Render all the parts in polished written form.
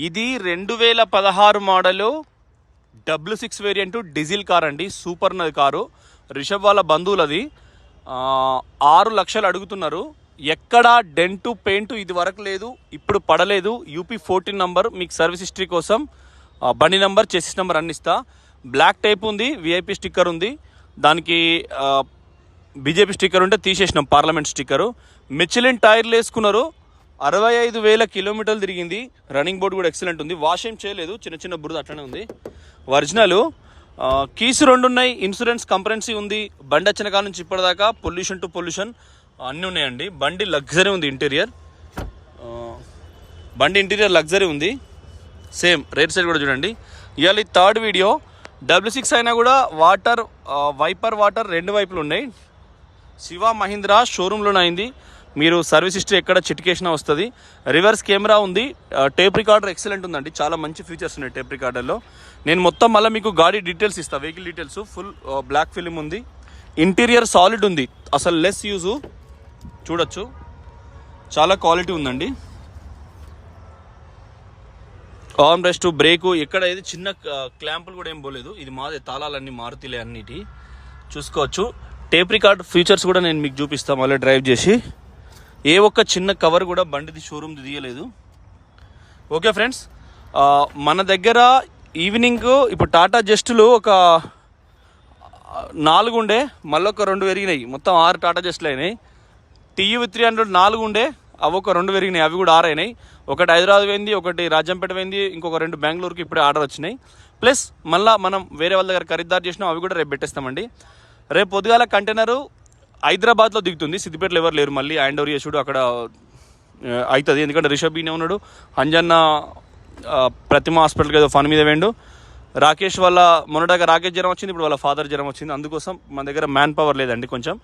ఇది 2016 model W6 variant diesel car అండి. Super ఉన్నది కారు. రిషబ్ వాళ్ళ బంధువులది. 6 లక్షలు అడుగుతున్నారు. ఎక్కడా డెంటు పెయింట్ ఇది వరకు లేదు, ఇప్పుడు పడలేదు. UP 14 number. మీకు సర్వీస్ హిస్టరీ కోసం బండి నంబర్, చెసిస్ నంబర్ అన్నిస్తా. బ్లాక్ టైప్ ఉంది, విఐపి స్టిక్కర్ ఉంది. దానికి బీజేపీ స్టిక్కర్ ఉంటే తీసేసినాం, పార్లమెంట్ స్టిక్కరు. మిచిలిన్ టైర్లు వేసుకున్నారు. 65,000 కిలోమీటర్లు తిరిగింది. రన్నింగ్ బోర్డు కూడా ఎక్సలెంట్ ఉంది. వాష్ ఏం చేయలేదు, చిన్న చిన్న బురద అట్లనే ఉంది. ఒరిజినల్ కీస్ 2 ఉన్నాయి. ఇన్సూరెన్స్ కంపరెన్సీ ఉంది. బండి వచ్చిన కాడ నుంచి ఇప్పటిదాకా పొల్యూషన్ టు పొల్యూషన్ అన్నీ ఉన్నాయండి. బండి లగ్జరీ ఉంది. బండి ఇంటీరియర్ లగ్జరీ ఉంది. సేమ్ రైట్ సైడ్ కూడా చూడండి. ఇవాళ 3rd వీడియో. W6 అయినా కూడా వాటర్, వైపర్ వాటర్ 2 వైపులు ఉన్నాయి. శివ మహీంద్రా షోరూంలోనే అయింది. మీరు సర్వీస్ హిస్టరీ ఎక్కడ చిటికేషన్ వస్తుంది. రివర్స్ కెమెరా ఉంది. టేప్ రికార్డర్ ఎక్సలెంట్ ఉందండి. చాలా మంచి ఫీచర్స్ ఉన్నాయి టేప్ రికార్డర్లో. నేను మొత్తం మళ్ళీ మీకు గాడి డీటెయిల్స్ ఇస్తాను, vehicle details. Full black film ఉంది. ఇంటీరియర్ సాలిడ్ ఉంది, అసలు లెస్ యూజు. చూడొచ్చు, చాలా క్వాలిటీ ఉందండి. ఆర్మ్ రెస్ట్, బ్రేకు ఎక్కడ ఏది చిన్న క్లాంపులు కూడా ఏం పోలేదు. ఇది మాదే, తాళాలన్నీ మారుతిలే అన్నిటి. చూసుకోవచ్చు. టేప్ రికార్డ్ ఫీచర్స్ కూడా నేను మీకు చూపిస్తాను మళ్ళీ డ్రైవ్ చేసి. ఏ ఒక్క చిన్న కవర్ కూడా బండిది షోరూమ్ది తీయలేదు. ఓకే ఫ్రెండ్స్, మన దగ్గర ఈవినింగ్ ఇప్పుడు టాటా జస్టులు ఒక 4 ఉండే, మళ్ళీ ఒక 2 పెరిగినాయి. మొత్తం 6 టాటా జస్టులు అయినాయి. TUV 300 4 ఉండే, అవి ఒక 2 పెరిగినాయి, అవి కూడా 6 అయినాయి. ఒకటి హైదరాబాద్ పోయింది, ఒకటి రాజంపేట పోయింది, ఇంకొక 2 బెంగళూరుకి ఇప్పుడే ఆర్డర్ వచ్చినాయి. ప్లస్ మళ్ళీ మనం వేరే వాళ్ళ దగ్గర ఖరీదారు చేసినాం, అవి కూడా రేపు పెట్టేస్తామండి. రేపు పొద్దుగాల కంటైనరు హైదరాబాద్లో దిగుతుంది. సిద్దిపేటలో ఎవరు లేరు. మళ్ళీ హ్యాండ్ ఓవర్ చేసుడు అక్కడ అవుతుంది. ఎందుకంటే రిషబ్ ఈయన ఉన్నాడు. అంజన్న ప్రతిమ హాస్పిటల్కి ఏదో ఫన్ మీద వేయండు. రాకేష్ వాళ్ళ మొన్నటాగా రాకేష్ జ్వరం వచ్చింది, ఇప్పుడు వాళ్ళ ఫాదర్ జ్వరం వచ్చింది. అందుకోసం మన దగ్గర మ్యాన్ పవర్ లేదండి. కొంచెం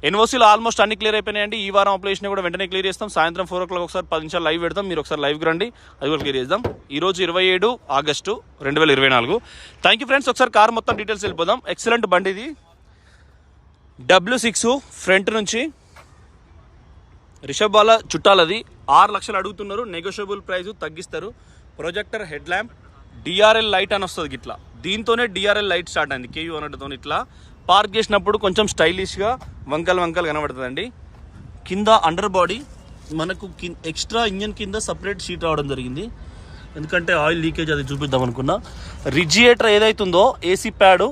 ఎన్ఓసీలో ఆల్మోస్ట్ అన్ని క్లియర్ అయిపోయినాయండి. ఈ వారం అప్లికేషన్ కూడా వెంటనే క్లియర్ చేస్తాం. సాయంత్రం 4 o'clock ఒకసారి 10 నిమిషాలు లైవ్ పెడతాం. మీరు ఒకసారి లైవ్కి రండి, అది కూడా క్లియర్ చేద్దాం. ఈరోజు 27 ఆగస్టు 2024. Thank you friends. ఒకసారి కార్ మొత్తం డీటెయిల్స్ వెళ్ళిపోదాం. ఎక్సలెంట్ బండి ఇది. W6 ఫ్రంట్ నుంచి రిషబ్ వాళ్ళ చుట్టాలది. 6 లక్షలు అడుగుతున్నారు. నెగోషియబుల్ ప్రైస్ తగ్గిస్తారు. Projector, head lamp, DRL light అని వస్తుంది ఇట్లా. దీంతోనే DRL లైట్ స్టార్ట్ అయింది. KU అనడంతో ఇట్లా పార్క్ చేసినప్పుడు కొంచెం స్టైలిష్గా వంకలు కనబడుతుందండి. కింద అండర్ బాడీ మనకు ఎక్స్ట్రా ఇంజన్ కింద సపరేట్ షీట్ రావడం జరిగింది. ఎందుకంటే ఆయిల్ లీకేజ్ అది చూపిద్దాం అనుకున్నా. రిజియేటర్ ఏదైతుందో ఏసీ ప్యాడు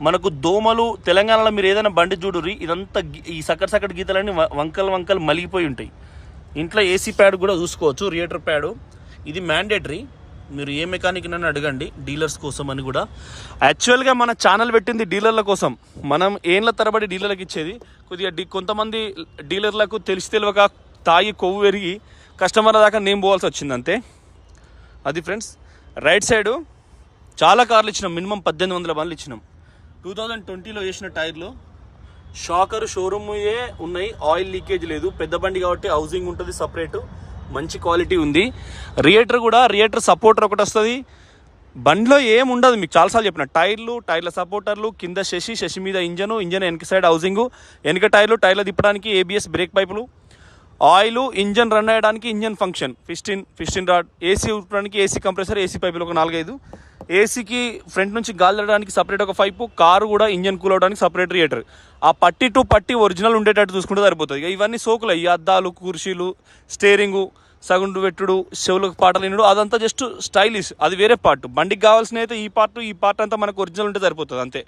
మనకు దోమలు, తెలంగాణలో మీరు ఏదైనా బండి చూడుర్రి, ఇదంతా ఈ సకట్ గీతలన్నీ వంకలు మలిగిపోయి ఉంటాయి. ఇంట్లో ఏసీ ప్యాడ్ కూడా చూసుకోవచ్చు. రియేటర్ ప్యాడు ఇది మ్యాండేటరీ. మీరు ఏ మెకానిక్ నన్ను అడగండి, డీలర్స్ కోసం అని కూడా. యాక్చువల్గా మన ఛానల్ పెట్టింది డీలర్ల కోసం. మనం ఏళ్ళ తరబడి డీలర్లకు ఇచ్చేది. కొద్దిగా కొంతమంది డీలర్లకు తెలియక తాగి కొవ్వు పెరిగి కస్టమర్ దాకా నేను పోవాల్సి వచ్చింది, అంతే. అది ఫ్రెండ్స్. రైట్ సైడు చాలా కార్లు ఇచ్చినాం. మినిమం 1800 బండ్లు ఇచ్చినాం. 2020లో వేసిన టైర్లు. షాకర్ షోరూమ్యే ఉన్నాయి. ఆయిల్ లీకేజ్ లేదు. పెద్ద బండి కాబట్టి హౌసింగ్ ఉంటుంది సపరేట్. మంచి క్వాలిటీ ఉంది. రియేటర్ సపోర్టర్ ఒకటి వస్తుంది. బండిలో ఏం ఉండదు, మీకు చాలాసార్లు చెప్పిన. టైర్ల సపోర్టర్లు, కింద శశి మీద ఇంజన్ వెనక సైడ్ హౌసింగ్, వెనక టైర్లు తిప్పడానికి ABS బ్రేక్ పైపులు, ఆయిల్, ఇంజన్ రన్ అయ్యడానికి engine function, piston rod, AC ఊపడానికి ఏసీ కంప్రెసర్, ఏసీ పైపులు ఒక 4-5, ఏసీకి ఫ్రంట్ నుంచి గాలి తగ్గడానికి సపరేట్ ఒక 5, కారు కూడా ఇంజన్ కూల్ అవడానికి సపరేట్ రియేటర్. ఆ పట్టి టు పట్టి ఒరిజినల్ ఉండేటట్టు చూసుకుంటే సరిపోతుంది. ఇవన్నీ సోకులు. ఈ అద్దాలు, కుర్చీలు, స్టీరింగు, సగుండు పెట్టుడు, చెవులకు పాటలు వినుడు, అదంతా జస్ట్ స్టైలిష్. అది వేరే పార్ట్. బండికి కావాల్సిన అయితే ఈ పార్ట్ అంతా మనకు ఒరిజినల్ ఉంటే సరిపోతుంది, అంతే.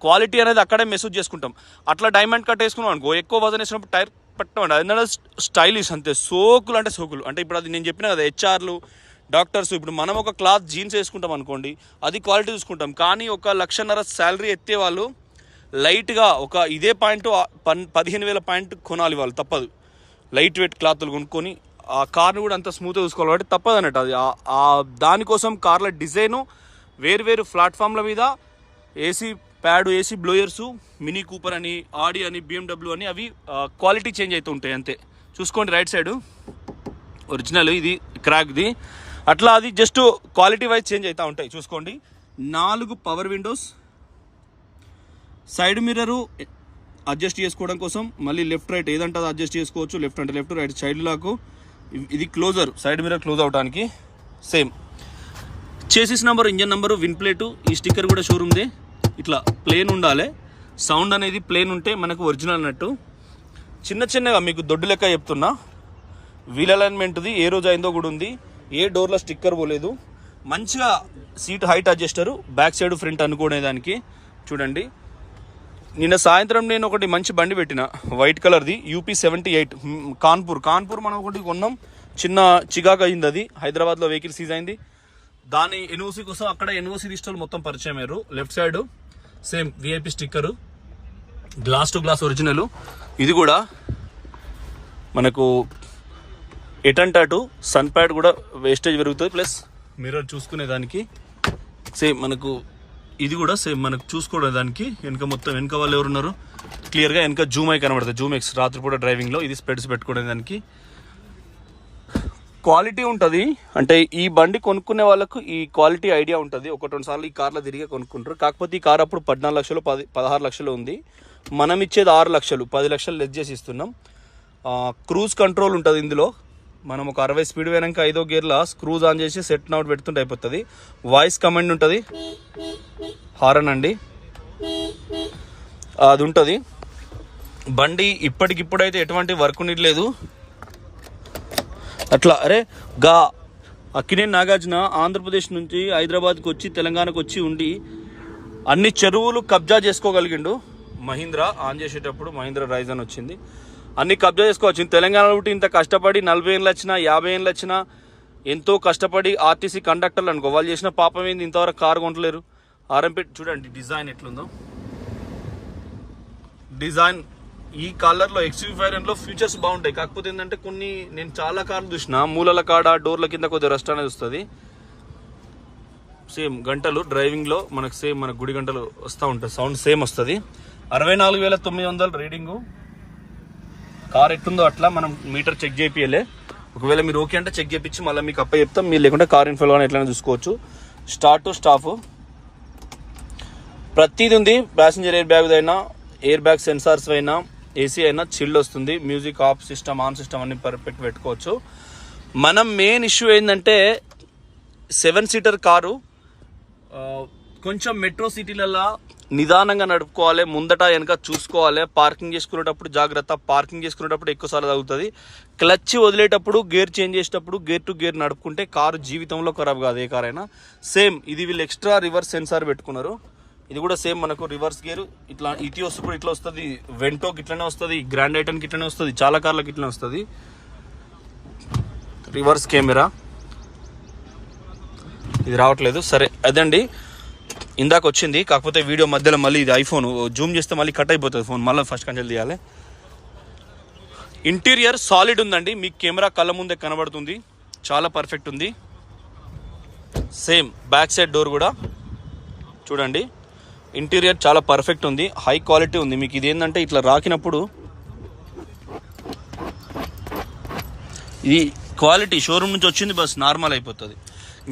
క్వాలిటీ అనేది అక్కడే మెసేజ్ చేసుకుంటాం. అట్లా డైమండ్ కట్ వేసుకున్నాం అనుకో, ఎక్కువ వజన్ వేసినప్పుడు టైర్ పట్టమండి. అది స్టైలిష్, అంతే. సోకులు అంటే సోకులు. అంటే ఇప్పుడు అది నేను చెప్పిన కదా, HRలు, డాక్టర్స్. ఇప్పుడు మనం ఒక క్లాత్ జీన్స్ వేసుకుంటాం అనుకోండి, అది క్వాలిటీ చూసుకుంటాం. కానీ 1.5 లక్ష శాలరీ ఎత్తే వాళ్ళు లైట్గా ఇదే పాయింట్ 15,000 పాయింట్ కొనాలి వాళ్ళు, తప్పదు. లైట్ వెయిట్ క్లాత్లు కొనుక్కొని ఆ కార్ని కూడా అంత స్మూత్గా చూసుకోవాలి కాబట్టి తప్పదు అన్నట్టు. అది దానికోసం కార్ల డిజైను వేరు ప్లాట్ఫామ్ల మీద AC pad, AC blowers, mini cooper అని, ఆడి అని, BMW అని, అవి క్వాలిటీ చేంజ్ అవుతూ ఉంటాయి, అంతే. చూసుకోండి రైట్ సైడు ఒరిజినల్, ఇది క్రాక్ది. అట్లా అది జస్ట్ క్వాలిటీ వైజ్ చేంజ్ అవుతూ ఉంటాయి. చూసుకోండి. 4 power Windows, side mirror adjust చేసుకోవడం కోసం, మళ్ళీ లెఫ్ట్ రైట్ ఏదంటే అది అడ్జస్ట్ చేసుకోవచ్చు. లెఫ్ట్ అంటే లెఫ్ట్, రైట్ సైడ్ లాకు. ఇది క్లోజర్, సైడ్ మిర్రర్ క్లోజ్ అవడానికి same. Chassis number, engine number, VIN plate, ఈ స్టిక్కర్ కూడా షోరూమ్దే. ఇట్లా ప్లేన్ ఉండాలి, సౌండ్ అనేది ప్లేన్ ఉంటే మనకు ఒరిజినల్ అన్నట్టు. చిన్నగా మీకు దొడ్డు లెక్క చెప్తున్నా. వీల్ అలైన్మెంట్ది ఏ రోజు అయిందో కూడా ఉంది. ఏ డోర్లో స్టిక్కర్ పోలేదు. మంచిగా seat height adjuster, back side front అనుకునేదానికి. చూడండి, నిన్న సాయంత్రం నేను ఒకటి మంచి బండి పెట్టిన, వైట్ కలర్ది, UP78 కాన్పూర్ మనం ఒకటి కొన్నాం. చిన్న చికాకు అయింది, అది హైదరాబాద్లో వెహికల్ సీజ్ అయింది. దాని ఎన్ఓసి కోసం అక్కడ ఎన్ఓసి రిజిస్టర్లు మొత్తం పరిచయం అయ్యారు. Left side same VIP sticker, glass to glass original. ఇది కూడా మనకు ఎటంటే అటు సన్ ప్యాడ్ కూడా వేస్టేజ్ పెరుగుతుంది, ప్లస్ మిర్రర్ చూసుకునేదానికి. సేమ్ మనకు ఇది కూడా సేమ్ మనకు చూసుకోవడానికి. వెనక మొత్తం వెనక వాళ్ళు ఎవరున్నారు క్లియర్గా వెనక జూమ్ అయి కనబడుతుంది, జూమ్ ఎక్స్ రాత్రిపూట డ్రైవింగ్లో. ఇది స్పెడ్స్ పెట్టుకునేదానికి. క్వాలిటీ ఉంటుంది. అంటే ఈ బండి కొనుక్కునే వాళ్ళకు ఈ క్వాలిటీ ఐడియా ఉంటుంది. 1-2 సార్లు ఈ కార్లో తిరిగే కొనుక్కుంటారు. కాకపోతే ఈ కార్ అప్పుడు 14 లక్షలు 16 లక్షలు ఉంది. మనం ఇచ్చేది 6 లక్షలు, 10 లక్షలు లెస్ చేసి ఇస్తున్నాం. క్రూజ్ కంట్రోల్ ఉంటుంది ఇందులో. మనం ఒక 60 స్పీడ్ పోయినాక 5వ గేర్లో స్క్రూజ్ ఆన్ చేసి సెట్ అవుట్ పెడుతుంటే అయిపోతుంది. వాయిస్ కమాండ్ ఉంటుంది, హారన్ అండి అది ఉంటుంది. బండి ఇప్పటికిప్పుడైతే ఎటువంటి వర్క్ లేదు. అట్లా అరే అక్కినేని నాగార్జున ఆంధ్రప్రదేశ్ నుంచి హైదరాబాద్కి వచ్చి తెలంగాణకు వచ్చి ఉండి అన్ని చెరువులు కబ్జా చేసుకోగలిగిండు. మహీంద్రా ఆన్ చేసేటప్పుడు మహీంద్రా రైజన్ వచ్చింది, అన్ని కబ్జా చేసుకోవచ్చు. తెలంగాణ ఉంటే ఇంత కష్టపడి 40 ఏళ్ళు వచ్చినా 50 ఏళ్ళు వచ్చినా ఎంతో కష్టపడి ఆర్టీసీ కండక్టర్లు అనుకో, వాళ్ళు చేసిన పాపం ఏంది, ఇంతవరకు కారు కొంటలేరు. ఆర్ఎంపీ చూడండి డిజైన్ ఎట్లుందో. డిజైన్ ఈ కలర్లో XUV 500లో ఫీచర్స్ బాగుంటాయి. కాకపోతే ఏంటంటే కొన్ని నేను చాలా కార్లు చూసిన మూలల కాడ డోర్ల కింద కొద్దిగా రస్ట్ అనేది వస్తుంది. సేమ్ గంటలు డ్రైవింగ్లో మనకు సేమ్ మన గుడి గంటలు వస్తూ ఉంటుంది, సౌండ్ సేమ్ వస్తుంది. 64,900 రీడింగు. కార్ ఎట్టుందో అట్లా మనం మీటర్ చెక్ చేపియలే. ఒకవేళ మీరు ఓకే అంటే చెక్ చేయించి మళ్ళీ మీకు అప్ప చెప్తాం. మీరు లేకుంటే కార్ ఇన్ఫోలో ఎట్లయినా చూసుకోవచ్చు. స్టార్ట్ టు స్టాఫ్ ప్రతిది ఉంది. ప్యాసింజర్ ఎయిర్ బ్యాగ్ అయినా, ఎయిర్ బ్యాగ్ సెన్సార్స్ అయినా, AC అయినా చిల్డ్ వస్తుంది. Music of system, on system అన్ని పర్ఫెక్ట్ పెట్టుకోవచ్చు. మనం మెయిన్ ఇష్యూ ఏంటంటే 7 సీటర్ కారు కొంచెం మెట్రో సిటీలలో నిదానంగా నడుపుకోవాలి, ముందట వెనక చూసుకోవాలి. పార్కింగ్ చేసుకునేటప్పుడు జాగ్రత్త, పార్కింగ్ చేసుకునేటప్పుడు ఎక్కువసార్లు తగ్గుతుంది. క్లచ్ వదిలేటప్పుడు, గేర్ చేంజ్ చేసేటప్పుడు గేర్ టు గేర్ నడుపుకుంటే కారు జీవితంలో ఖరాబ్ కాదు, ఏ కార్ అయినా. సేమ్ ఇది వీళ్ళు ఎక్స్ట్రా రివర్స్ సెన్సార్ పెట్టుకున్నారు. ఇది కూడా సేమ్ మనకు రివర్స్ గేర్ ఇట్లా ఇటీ వస్తుంది, ఇట్లా వస్తుంది. వెంటోకి ఇట్లనే వస్తుంది, గ్రాండ్ ఐటన్కి ఇట్లనే వస్తుంది, చాలా కార్లకు ఇట్లనే వస్తుంది. రివర్స్ కెమెరా ఇది రావట్లేదు. సరే అదండి ఇందాక వచ్చింది. కాకపోతే వీడియో మధ్యలో మళ్ళీ ఇది ఐఫోన్ జూమ్ చేస్తే మళ్ళీ కట్ అయిపోతుంది ఫోన్, మళ్ళీ ఫస్ట్ కంచెలు తీయాలి. ఇంటీరియర్ సాలిడ్ ఉందండి, మీకు కెమెరా కళ్ళ ముందే కనబడుతుంది, చాలా పర్ఫెక్ట్ ఉంది. సేమ్ బ్యాక్ సైడ్ డోర్ కూడా చూడండి, ఇంటీరియర్ చాలా పర్ఫెక్ట్ ఉంది, హై క్వాలిటీ ఉంది. మీకు ఇది ఏంటంటే ఇట్లా రాకినప్పుడు ఇది క్వాలిటీ షోరూమ్ నుంచి వచ్చింది, బస్ నార్మల్ అయిపోతుంది.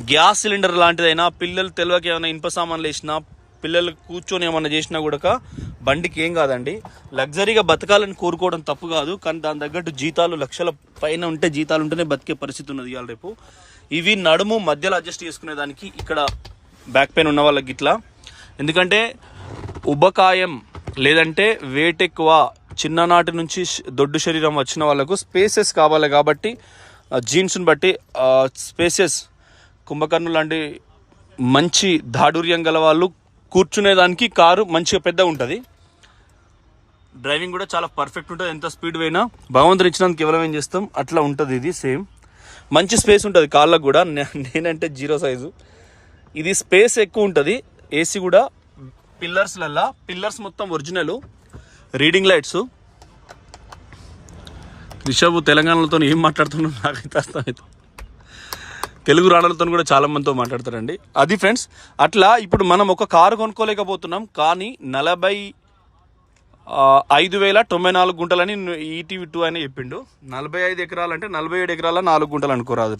గ్యాస్ సిలిండర్ లాంటిదైనా, పిల్లలు తెలియక ఏమైనా ఇనుప సామాన్లు వేసినా, పిల్లలు కూర్చొని ఏమన్నా చేసినా కూడా బండికి ఏం కాదండి. లగ్జరీగా బతకాలని కోరుకోవడం తప్పు కాదు, కానీ దాని తగ్గట్టు జీతాలు లక్షల పైన ఉంటే, జీతాలు ఉంటేనే బతికే పరిస్థితి ఉన్నది ఇవాళ రేపు. ఇవి నడుము మధ్యలో అడ్జస్ట్ చేసుకునేదానికి, ఇక్కడ బ్యాక్ పెయిన్ ఉన్న వాళ్ళకి ఇట్లా. ఎందుకంటే ఉబకాయం లేదంటే వెయిట్ ఎక్కువ, చిన్ననాటి నుంచి దొడ్డు శరీరం వచ్చిన వాళ్ళకు స్పేసెస్ కావాలి. కాబట్టి జీన్స్ని బట్టి స్పేసెస్, కుంభకర్ణు లాంటి మంచి దాడుర్యం గల వాళ్ళు కూర్చునేదానికి కారు మంచిగా పెద్ద ఉంటుంది. డ్రైవింగ్ కూడా చాలా పర్ఫెక్ట్ ఉంటుంది. ఎంత స్పీడ్ పోయినా భగవంతుని ఇచ్చినందుకు కేవలం ఏం చేస్తాం అట్లా ఉంటుంది. ఇది సేమ్ మంచి స్పేస్ ఉంటుంది కాళ్ళకు కూడా. నేనంటే 0 సైజు, ఇది స్పేస్ ఎక్కువ ఉంటుంది. AC కూడా పిల్లర్స్ మొత్తం ఒరిజినల్. Reading lights. రిషబ్ తెలంగాణలతో ఏం మాట్లాడుతున్నాడు నాకైతే అర్థమవుతుంది. తెలుగు రాణాలతో కూడా చాలా మందితో మాట్లాడతారండి. అది ఫ్రెండ్స్, అట్లా ఇప్పుడు మనం ఒక కారు కొనుక్కోలేకపోతున్నాం, కానీ 45,094 గుంటలని ETV2 అని చెప్పిండు. 45 ఎకరాలంటే 47 ఎకరాల 4 గుంటలు అనుకోరాదు.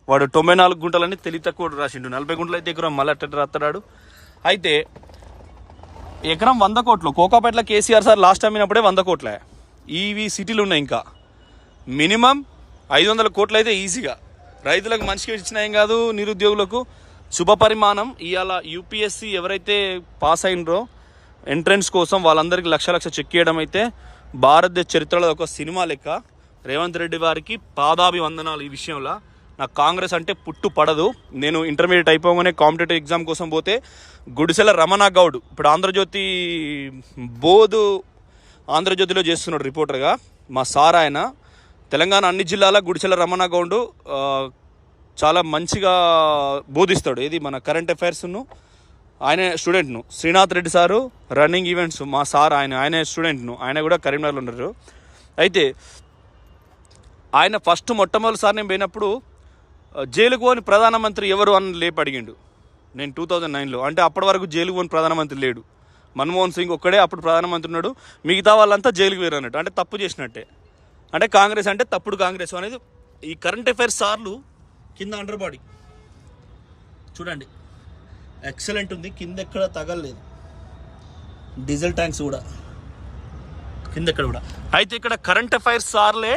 వాడు 94 గుంటలని తెలివి తక్కువ రాసిండు. 40 గుంటలు అయితే ఎకరం మళ్ళీ అట్ట రాస్తాడు. అయితే ఎకరం 100 కోట్లు. కోకాపేటలో KCR సార్ లాస్ట్ టైం అయినప్పుడే 100 కోట్లే. ఇవి సిటీలు ఉన్నాయి, ఇంకా మినిమం 500 కోట్లు అయితే ఈజీగా. రైతులకు మంచిగా ఇచ్చినా ఏం కాదు, నిరుద్యోగులకు శుభ పరిమాణం. ఇవాళ యూపీఎస్సీ ఎవరైతే పాస్ అయినరో ఎంట్రన్స్ కోసం వాళ్ళందరికీ లక్ష చెక్ చేయడం అయితే భారతదేశ చరిత్రలో ఒక సినిమా లెక్క. రేవంత్ రెడ్డి వారికి పాదాభివందనాలు. ఈ విషయంలో నాకు కాంగ్రెస్ అంటే పుట్టు పడదు. నేను ఇంటర్మీడియట్ అయిపోగానే కాంపిటేటివ్ ఎగ్జామ్ కోసం పోతే గుడిసెల రమణ గౌడ్, ఇప్పుడు ఆంధ్రజ్యోతి బోధు ఆంధ్రజ్యోతిలో చేస్తున్నాడు రిపోర్టర్గా, మా సార్ ఆయన. తెలంగాణ అన్ని జిల్లాల గుడిసెల రమణ గౌడ్ చాలా మంచిగా బోధిస్తాడు. ఏది మన కరెంట్ అఫైర్స్ను. ఆయన స్టూడెంట్ను. Srinath Reddy sir running events మా సార్, ఆయన స్టూడెంట్ను. ఆయన కూడా కరీంనగర్లో ఉన్నారు. అయితే ఆయన మొట్టమొదటిసారి నేను పోయినప్పుడు జైలుకు పోని ప్రధానమంత్రి ఎవరు అని లేపి అడిగిండు. నేను 2009లో, అంటే అప్పటి వరకు జైలుకు పోని ప్రధానమంత్రి లేడు. మన్మోహన్ సింగ్ ఒక్కడే అప్పుడు ప్రధానమంత్రి ఉన్నాడు, మిగతా వాళ్ళంతా జైలుకు వేరు అన్నట్టు. అంటే తప్పు చేసినట్టే. అంటే కాంగ్రెస్ అంటే తప్పుడు కాంగ్రెస్ అనేది. ఈ కరెంట్ అఫైర్స్ సార్లు కింద అండర్ బాడీ చూడండి, ఎక్సలెంట్ ఉంది. కింద ఎక్కడ తగలలేదు. డీజిల్ ట్యాంక్స్ కూడా కింద ఎక్కడ కూడా. అయితే ఇక్కడ కరెంట్ అఫైర్స్ సార్లే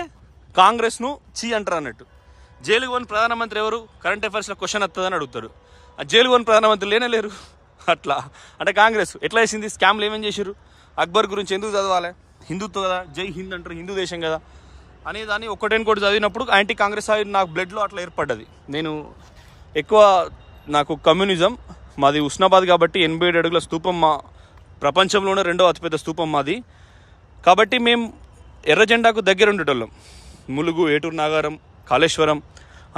కాంగ్రెస్ను చీ అంటారు అన్నట్టు. జైలుకు పోని ప్రధానమంత్రి ఎవరు, కరెంట్ అఫైర్స్లో క్వశ్చన్ వస్తుందని అడుగుతారు. ఆ జైలు పోని ప్రధానమంత్రి లేరు అట్లా. అంటే కాంగ్రెస్ ఎట్లా వేసింది, స్కామ్లు ఏమేమి చేశారు, అక్బర్ గురించి ఎందుకు చదవాలి, హిందుత్వం కదా, జై హింద్ అంటారు, హిందూ దేశం కదా అనేదాన్ని ఒకటి చదివినప్పుడు యాంటీ కాంగ్రెస్ అవి నాకు బ్లడ్లో అట్లా ఏర్పడ్డది. నేను ఎక్కువ నాకు కమ్యూనిజం మాది ఉస్నాబాద్ కాబట్టి 87 అడుగుల స్తూపం, మా ప్రపంచంలోనే 2వ అతిపెద్ద స్తూపం మాది. కాబట్టి మేము ఎర్ర జెండాకు దగ్గర ఉండేటోళ్ళం. ములుగు, ఏటూరు నాగారం, కాళేశ్వరం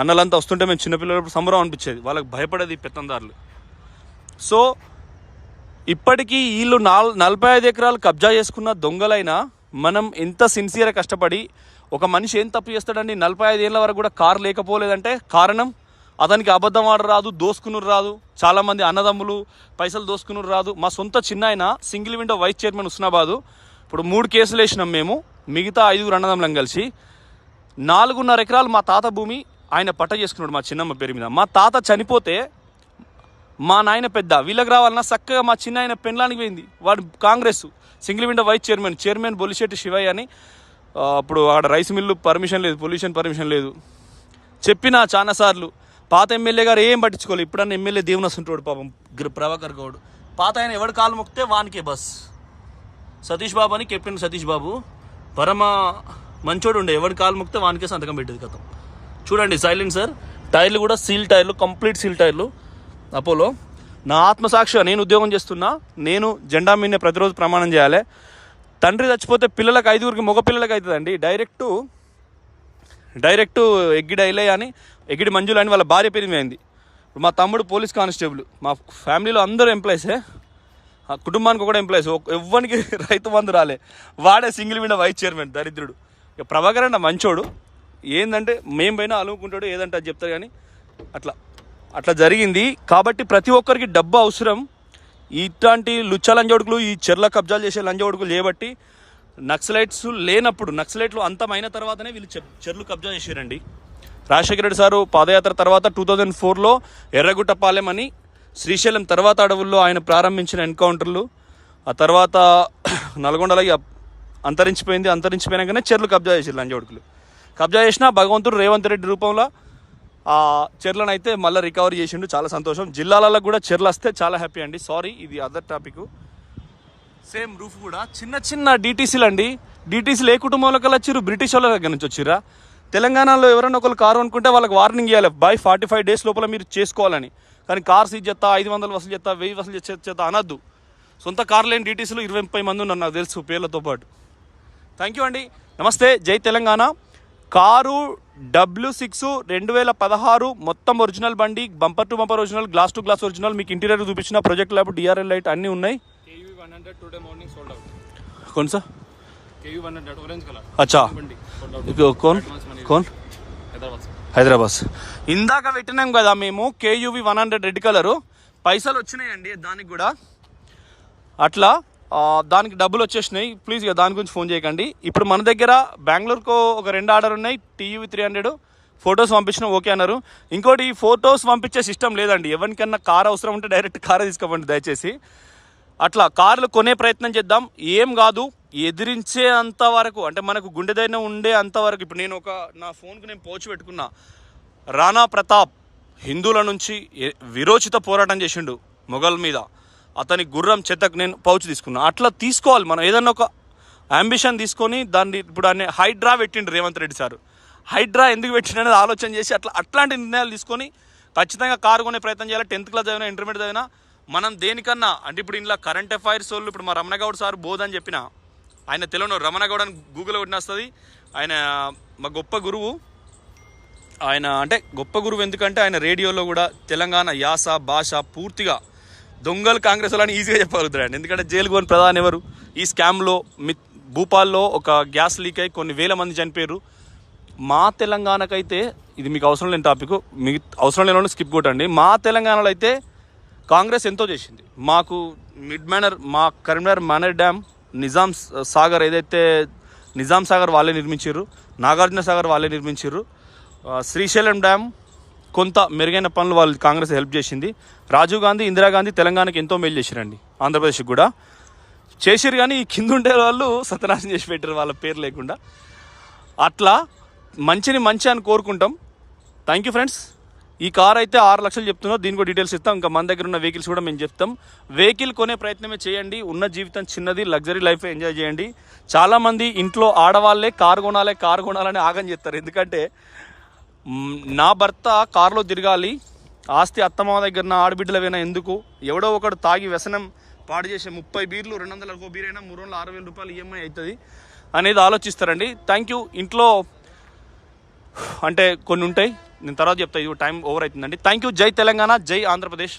అన్నలంతా వస్తుంటే మేము చిన్నపిల్లలప్పుడు సంబరం అనిపించేది. వాళ్ళకి భయపడేది పెత్తందారులు. సో ఇప్పటికీ వీళ్ళు 45 ఎకరాలు కబ్జా చేసుకున్న దొంగలైనా మనం ఎంత సిన్సియర్గా కష్టపడి, ఒక మనిషి ఏం తప్పు చేస్తాడండి, 45 ఏళ్ళ వరకు కూడా కారు లేకపోలేదంటే కారణం అతనికి అబద్ధం ఆడ రాదు, దోసుకునురు రాదు. చాలామంది అన్నదమ్ములు పైసలు దోసుకునురు రాదు. మా సొంత చిన్నాయన సింగిల్ విండో వైస్ చైర్మన్ ఉస్నాబాదు. ఇప్పుడు 3 కేసులు వేసినాం మేము, మిగతా 5 అన్నదమ్ములం కలిసి. 4.5 ఎకరాలు మా తాత భూమి ఆయన పట్ట చేసుకున్నాడు మా చిన్నమ్మ పేరు మీద. మా తాత చనిపోతే మా నాయన పెద్ద, వీళ్ళకి రావాలన్నా చక్కగా మా చిన్న ఆయన పెండ్లానికి పోయింది. వాడు Congress single window vice chairman Bolisetti Shivaiah అని. అప్పుడు అక్కడ రైస్ మిల్లు పర్మిషన్ లేదు, పొల్యూషన్ పర్మిషన్ లేదు. చెప్పిన చాలాసార్లు పాత ఎమ్మెల్యే గారు ఏం పట్టించుకోలేదు. ఇప్పుడన్నా ఎమ్మెల్యే దేవుని వస్తుంటాడు పాపం ప్రభాకర్ గౌడ్. పాత ఆయన ఎవడు కాలు మొక్కితే వానికే బస్. సతీష్ బాబు అని కెప్టెన్ సతీష్ బాబు పరమ మంచోడు ఉండే, ఎవరి కాలు మొక్కితే వానికే సంతకం పెట్టేది కథం. చూడండి సైలెన్సర్ టైర్లు కూడా సీల్ టైర్లు, కంప్లీట్ సీల్ టైర్లు అపోలో. నా ఆత్మసాక్షిగా నేను ఉద్యోగం చేస్తున్నా, నేను జెండా మీదనే ప్రతిరోజు ప్రమాణం చేయాలి. తండ్రి చచ్చిపోతే పిల్లలకు 5గురికి మగ పిల్లలకి అవుతుందండి. డైరెక్ట్ ఎగ్గిడి ఐలయ్య అని, ఎగ్గిడి మంజుల అని వాళ్ళ భార్య పేరు అయింది. మా తమ్ముడు పోలీస్ కానిస్టేబుల్. మా ఫ్యామిలీలో అందరూ ఎంప్లాయీసే, ఆ కుటుంబానికి కూడా ఎంప్లాయీస్. ఎవ్వరికి రైతు బంధు రాలే, వాడే సింగిల్ విండో వైస్ చైర్మన్ దరిద్రుడు. ఇక ప్రభాకర్ అన్న మంచోడు, ఏంటంటే మేము పైన అలుముకుంటాడు, ఏదంటే అది చెప్తారు. కానీ అట్లా జరిగింది. కాబట్టి ప్రతి ఒక్కరికి డబ్బు అవసరం. ఇట్లాంటి లుచ్చ లంజోడుకులు, ఈ చెర్ల కబ్జాలు చేసే లంజోడుకులు చేయబట్టి నక్సలైట్స్ లేనప్పుడు, నక్సలైట్లు అంతమైన తర్వాతనే వీళ్ళు చెర్లు కబ్జా చేసారండి. రాజశేఖర రెడ్డి సారు పాదయాత్ర తర్వాత 2004లో ఎర్రగుట్టపాలెం అని శ్రీశైలం తర్వాత అడవుల్లో ఆయన ప్రారంభించిన ఎన్కౌంటర్లు, ఆ తర్వాత నల్గొండలో అంతరించిపోయింది. అంతరించిపోయినాకనే చెర్లు కబ్జా చేసారు లంజోడుకులు. కబ్జా చేసినా భగవంతుడు రేవంత్ రెడ్డి రూపంలో ఆ చెర్లను అయితే మళ్ళీ రికవరీ చేసిండు. చాలా సంతోషం. జిల్లాలలో కూడా చెర్లు వస్తే చాలా హ్యాపీ అండి. సారీ, ఇది అదర్ టాపిక్. సేమ్ రూఫ్ కూడా చిన్న డీటీసీలు అండి. డీటీసీలు ఏ కుటుంబంలో కల్లా వచ్చారు, బ్రిటిష్ వాళ్ళ దగ్గర నుంచి వచ్చిరా. తెలంగాణలో ఎవరైనా ఒకరు కారు అనుకుంటే వాళ్ళకి వార్నింగ్ ఇవ్వాలి, బై 45 days లోపల మీరు చేసుకోవాలని. కానీ కార్ సీజ్ చేస్తా, 500 వసూలు చేస్తా, 1000 వసూలు చేస్తా అనద్దు. సొంత కార్ లేని డీటీసీలు 20-30 మంది ఉన్నారు నాకు తెలుసు పేర్లతో పాటు. థ్యాంక్ యూ అండి. నమస్తే, జై తెలంగాణ. కారు W6 2016 మొత్తం ఒరిజినల్ బండి, bumper to bumper original, glass to glass original. మీకు ఇంటీరియర్ చూపించిన ప్రొజెక్ట్ ల్యాబ్, DRL లైట్ అన్నీ ఉన్నాయి. Today morning sold out. कौन सा? KU 100 orange colour. अच्छा, कौन? హైదరాబాద్. ఇందాక పెట్టినాం కదా మేము KUV 100 రెడ్ కలరు. పైసలు వచ్చినాయండి దానికి కూడా. అట్లా దానికి డబ్బులు వచ్చేసినాయి. ప్లీజ్ ఇక దాని గురించి ఫోన్ చేయకండి. ఇప్పుడు మన దగ్గర బెంగళూరుకు ఒక 2 ఆర్డర్ ఉన్నాయి. TUV 300 ఫొటోస్ పంపించినా ఓకే అన్నారు. ఇంకోటి, ఈ ఫొటోస్ పంపించే సిస్టమ్ లేదండి. ఎవరికన్నా కార్ అవసరం ఉంటే డైరెక్ట్ కారే తీసుకోండి దయచేసి. అట్లా కార్లు కొనే ప్రయత్నం చేద్దాం. ఏం కాదు, ఎదిరించే అంతవరకు, అంటే మనకు గుండె ధైర్యం ఉండే అంతవరకు. ఇప్పుడు నేను నా ఫోన్కు నేను పోచి పెట్టుకున్నా, రాణా ప్రతాప్ హిందువుల నుంచి విరోచిత పోరాటం చేసిండు మొఘల్ మీద. అతని గుర్రం చెత్తకు నేను పౌచ్ తీసుకున్నా. అట్లా తీసుకోవాలి మనం ఏదన్నా ఒక అంబిషన్ తీసుకొని దాన్ని. ఇప్పుడు అనే హైడ్రా పెట్టిండు రేవంత్ రెడ్డి సార్. హైడ్రా ఎందుకు పెట్టిండనేది ఆలోచన చేసి అట్లాంటి నిర్ణయాలు తీసుకొని ఖచ్చితంగా కారు కొనే ప్రయత్నం చేయాలి. 10th క్లాస్ చదివినా ఇంటర్మీడియట్ చదివినా మనం దేనికన్నా అంటే ఇప్పుడు ఇంట్లో కరెంట్ అఫైర్స్ వాళ్ళు ఇప్పుడు మా రమణగౌడ్ సార్ బోధ్ అని చెప్పిన ఆయన తెలియను రమణగౌడ్ అని గూగుల్లో కొట్టిన వస్తుంది. ఆయన మా గొప్ప గురువు. ఆయన అంటే గొప్ప గురువు ఎందుకంటే ఆయన రేడియోలో కూడా తెలంగాణ యాస భాష పూర్తిగా దొంగలు కాంగ్రెస్ వాళ్ళని ఈజీగా చెప్పగలుగుతాడు. ఎందుకంటే జైలుకు పోని ప్రధాని ఎవరు? ఈ స్కామ్లో భూపాల్లో ఒక గ్యాస్ లీక్ అయ్యి కొన్ని వేల మంది చనిపోయారు. మా తెలంగాణకైతే ఇది మీకు అవసరం లేని టాపిక్, మీకు అవసరం లేని వాళ్ళు స్కిప్ కొట్టండి. మా తెలంగాణలో అయితే కాంగ్రెస్ ఎంతో చేసింది. మాకు మా కరీంనగర్ మానేర్ డ్యామ్, నిజాం సాగర్ ఏదైతే నిజాం సాగర్ వాళ్ళే నిర్మించారు, నాగార్జున సాగర్ వాళ్ళే నిర్మించారు. శ్రీశైలం డ్యామ్ కొంత మెరుగైన పనులు వాళ్ళు కాంగ్రెస్ హెల్ప్ చేసింది. రాజీవ్ గాంధీ, ఇందిరాగాంధీ తెలంగాణకి ఎంతో మేలు చేసిరండి, ఆంధ్రప్రదేశ్కి కూడా చేసిరు. కానీ ఈ కింద ఉండే వాళ్ళు సత్యనాశనం చేసి పెట్టారు వాళ్ళ పేరు లేకుండా. అట్లా మంచి అని కోరుకుంటాం. Thank you friends. ఈ కార్ అయితే 6 లక్షలు చెప్తున్నారు. దీని కూడా డీటెయిల్స్ ఇస్తాం. ఇంకా మన దగ్గర ఉన్న వెహికల్స్ కూడా మేము చెప్తాం. వెహికల్ కొనే ప్రయత్నమే చేయండి. ఉన్న జీవితం చిన్నది, లగ్జరీ లైఫ్ ఎంజాయ్ చేయండి. చాలామంది ఇంట్లో ఆడవాళ్ళే కారు కొనాలని ఆగం చేస్తారు. ఎందుకంటే నా భర్త కారులో తిరగాలి, ఆస్తి అత్తమామ దగ్గర ఆడబిడ్డలవేనా ఎందుకు, ఎవడో ఒకడు తాగి వ్యసనం పాడు చేసే 30 బీర్లు 200 బీర్ అయినా 3 రోజులు 6,000 రూపాయలు ఈఎంఐ అవుతుంది అనేది ఆలోచిస్తారండి. Thank you. ఇంట్లో అంటే కొన్ని ఉంటాయి, నేను తర్వాత చెప్తా. ఇది టైం ఓవర్ అవుతుందండి. Thank you. జై తెలంగాణ, జై ఆంధ్రప్రదేశ్.